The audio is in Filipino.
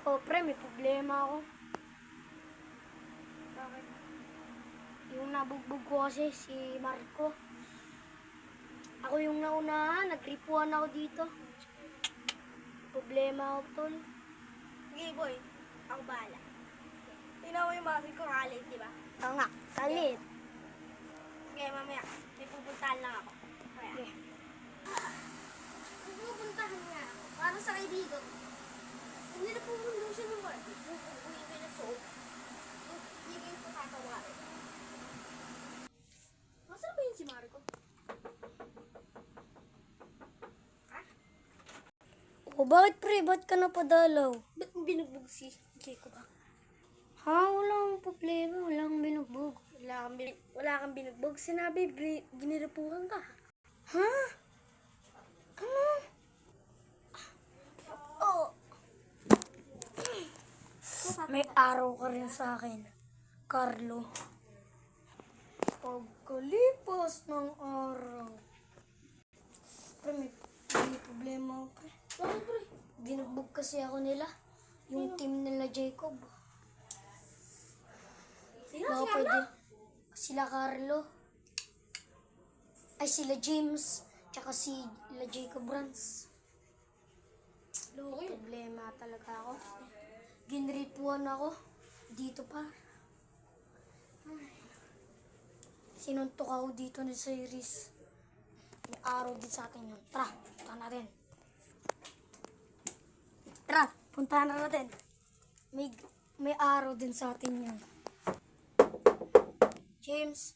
Oh, pre, may problema ako. Bakit? Yung nabugbog ko kasi si Marco. Ako yung naunahan, nagripuan ako dito. Problema ako, tol. Sige, boy. Ako bahala. Tingnan mo yung bakit ko kalit, di ba? Oo nga, kalit. Sige, mamaya. May pupuntahan lang ako. Kaya. Okay. Pupuntahan nga ako. Para sa kaibigan ko. Hindi na pumunta siya ng bar. Uwi ko na soap. Hindi ko tatawarin. Masarap ba yun si Marco? O, bakit pre? Ba't ka napadalaw? Ba't mo binugbog si Jacob? Ha? Walang problema. Walang binugbog. Wala kang binugbog. Sinabi, giniripukan ka. Ha? Ano? Oo. May araw ka rin sa akin, Carlo. Pagkalipas ng araw. Pre, may problema ako, pre. Bakit, pre? Binugbog kasi ako nila. Yung team nila Jacob. Sino? Baka Si pwede. Carlo? Sila Carlo. Ay, sila James. Tsaka sila Jacob Brands. Loko yun. Problema talaga ako. Ginripuan ako. Dito pa. Sinuntok ako dito ni Cyrus. May araw din sa atin yun. Tara, puntahan natin. Tara, puntahan na natin. May araw din sa atin yun. James,